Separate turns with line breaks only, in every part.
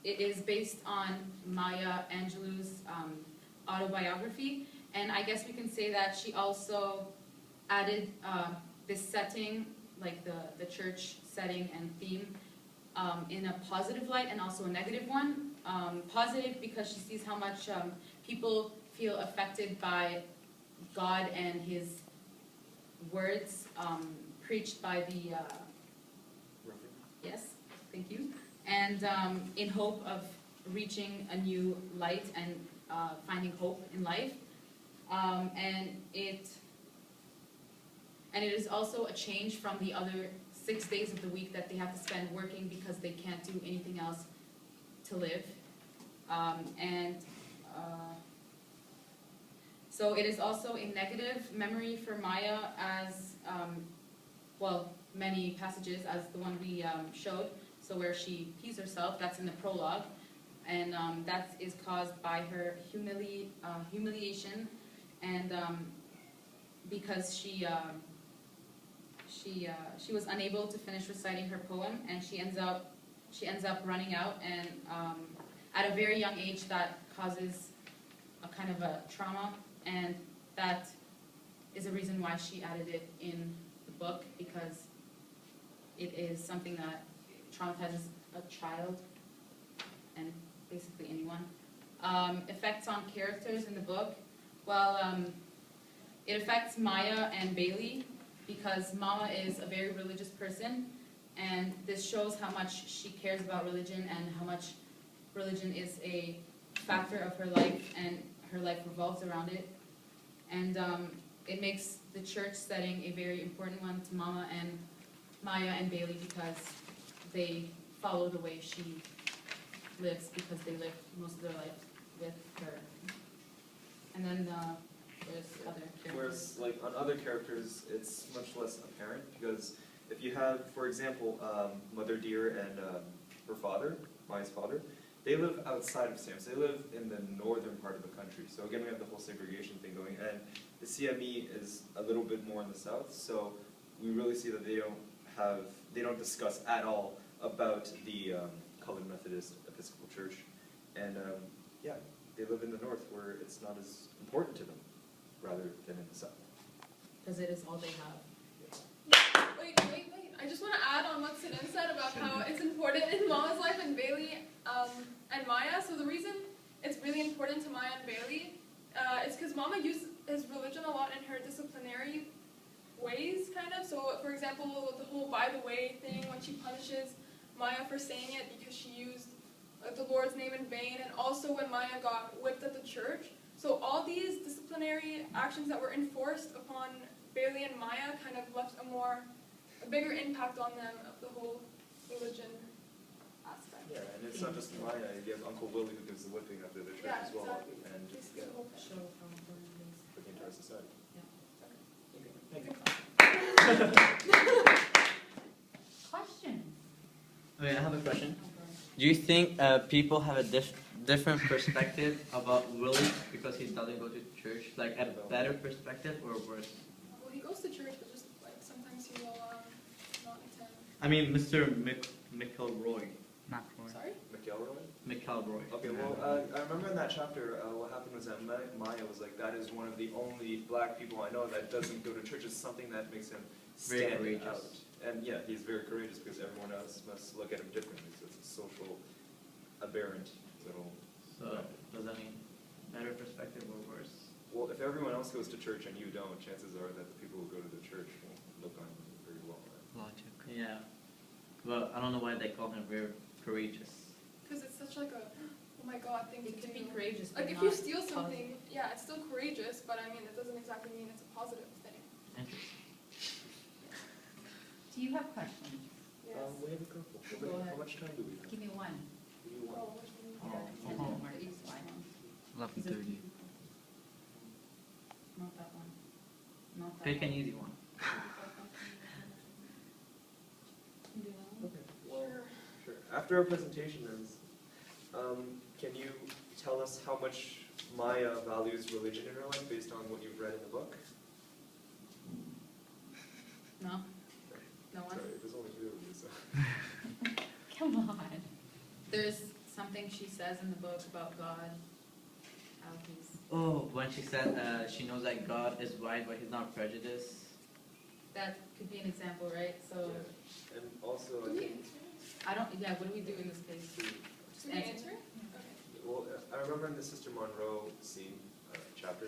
it is based on Maya Angelou's autobiography, and I guess we can say that she also added this setting, like the church setting and theme, in a positive light and also a negative one. Positive because she sees how much people feel affected by God and His words preached by the yes, thank you, and in hope of reaching a new light and finding hope in life, and it is also a change from the other 6 days of the week that they have to spend working because they can't do anything else to live. So it is also a negative memory for Maya, as, well, many passages, as the one we showed, so where she pees herself, that's in the prologue, and that is caused by her humiliation, and because she was unable to finish reciting her poem, and she ends up running out, and at a very young age that causes a kind of a trauma, and that is a reason why she added it in the book, because it is something that traumatizes a child and basically anyone. Effects on characters in the book. Well, it affects Maya and Bailey, because Mama is a very religious person, and this shows how much she cares about religion and how much religion is a factor of her life, and her life revolves around it. And it makes the church setting a very important one to Mama and Maya and Bailey, because they follow the way she lives, because they live most of their life with her. And then there's other characters.
Whereas, like, on other characters, it's much less apparent, because if you have, for example, Mother Dear and her father, Maya's father, they live outside of Stamps. They live in the northern part of the country. So again, we have the whole segregation thing going, and the CME is a little bit more in the south. So we really see that they don't discuss at all about the Colored Methodist Episcopal Church, and yeah, they live in the north where it's not as important to them, rather than in the south.
Because it is all they have.
Wait. I just want to add on what Sinan said about how it's important in Mama's life and Bailey and Maya. So the reason it's really important to Maya and Bailey is because Mama uses religion a lot in her disciplinary ways, kind of. So, for example, the whole by the way thing, when she punishes Maya for saying it because she used the Lord's name in vain, and also when Maya got whipped at the church. So all these disciplinary actions that were enforced upon Bailey and Maya kind of left a bigger impact on them of the whole religion aspect.
Yeah, and it's not just Maya. You have Uncle Willie who gives the whipping after the church as well,
exactly.
and
Yeah.
Show how important it is.
for the entire society.
Yeah.
Okay, thank you.
Questions?
Okay, I have a question.
Okay.
Do you think people have a different perspective about Willie because he doesn't go to church? Like a better perspective or worse?
Well, he goes to church, but just like sometimes he will not attend.
I mean, Mr. McElroy. Not Roy.
Sorry?
McElroy?
McElroy.
Okay, well, I remember in that chapter, what happened was that Maya was like, that is one of the only black people I know that doesn't go to church. It's something that makes him
Very
stand
courageous.
out. And yeah, he's very courageous because everyone else must look at him differently. So it's a social, aberrant little...
So, does that mean better perspective or worse?
Well, if everyone else goes to church and you don't, chances are that the people who go to the church won't look on you very well. Right?
Logic. Yeah. But I don't know why they call him very courageous.
Because it's such like a, oh my god, thing
It
to
can
do.
be courageous, but
Like if
not
you steal something,
positive.
yeah, it's still courageous, but I mean, it doesn't exactly mean it's a positive thing.
Interesting.
Do you have questions?
Yes.
We have a couple.
Go ahead.
How much time do we have?
Give me one.
Give me one.
Oh, which one?
Yeah, send
Oh.
it, Mark, it's fine.
11:30.
Not that one. Not that
Pick
one.
an easy one.
Okay.
Sure.
Sure. After our presentation ends, can you tell us how much Maya values religion in her life based on what you've read in the book?
No? No one?
Sorry, there's only two of you, so.
Come on.
There's something she says in the book about God, how he's,
Oh, when she said she knows that God is right, but he's not prejudiced.
that could be an example, right? So,
Yeah. And also,
Do
I
we
think,
answer?
yeah, what do we do in this case?
Do
Just
we
answer?
answer? Okay.
well, I remember in the Sister Monroe scene, chapter,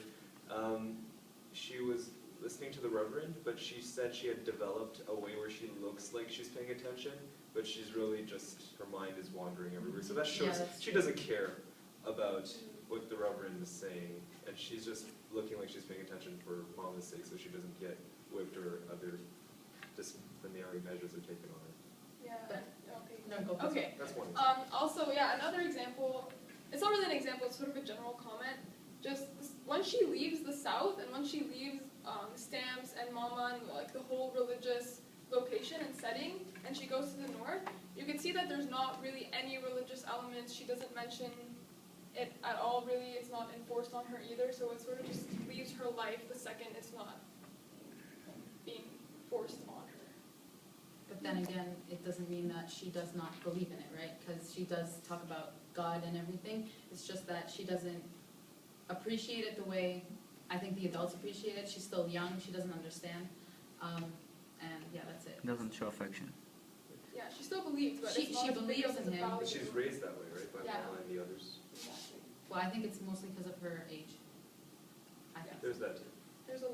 she was listening to the Reverend, but she said she had developed a way where she looks like she's paying attention, but she's really just, her mind is wandering everywhere. So that
Yeah,
shows
that's
she
true.
doesn't care about what the Reverend is saying, and she's just looking like she's paying attention for Mama's sake, so she doesn't get whipped or other disciplinary measures are taken on her.
Yeah.
But-
Okay.
No, go for it.
Okay.
That's one.
Also, yeah, another example, it's not really an example, it's sort of a general comment. Just when she leaves the South and when she leaves Stamps and Mama and like the whole religious location and setting, and she goes to the North, you can see that there's not really any religious elements. She doesn't mention it at all, really. It's not enforced on her either, so it sort of just leaves her life the second it's not being forced on her.
But then again, it doesn't mean that she does not believe in it, right? Because she does talk about God and everything. It's just that she doesn't appreciate it the way I think the adults appreciate it. She's still young, she doesn't understand. And yeah, that's it.
Doesn't show affection.
Yeah, she still believes, but
She-
it's not
she
as big
believes
of
in
a
him.
value.
But she's raised that way, right, by
Yeah.
Mama and the others.
Exactly.
Well, I think it's mostly because of her age. I think.
There's that too.
There's a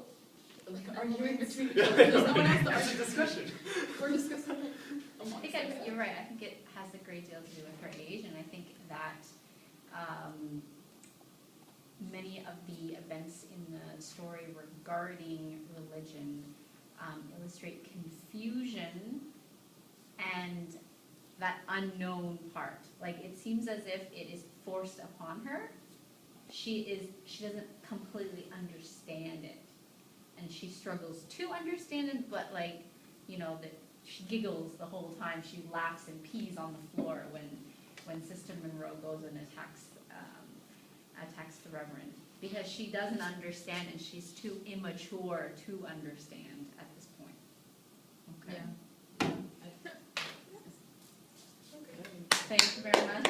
Like arguing between
Yeah,
There's no one else to
It's a
argue.
discussion.
we're discussing.
I think you're right. I think it has a great deal to do with her age, and I think that many of the events in the story regarding religion illustrate confusion and that unknown part. Like, it seems as if it is forced upon her. She doesn't completely understand it, and she struggles to understand it, but like, that she giggles the whole time. She laughs and pees on the floor when Sister Monroe goes and attacks the Reverend, because she doesn't understand and she's too immature to understand at this point. Okay.
Yeah.
Okay.
Thank you very much.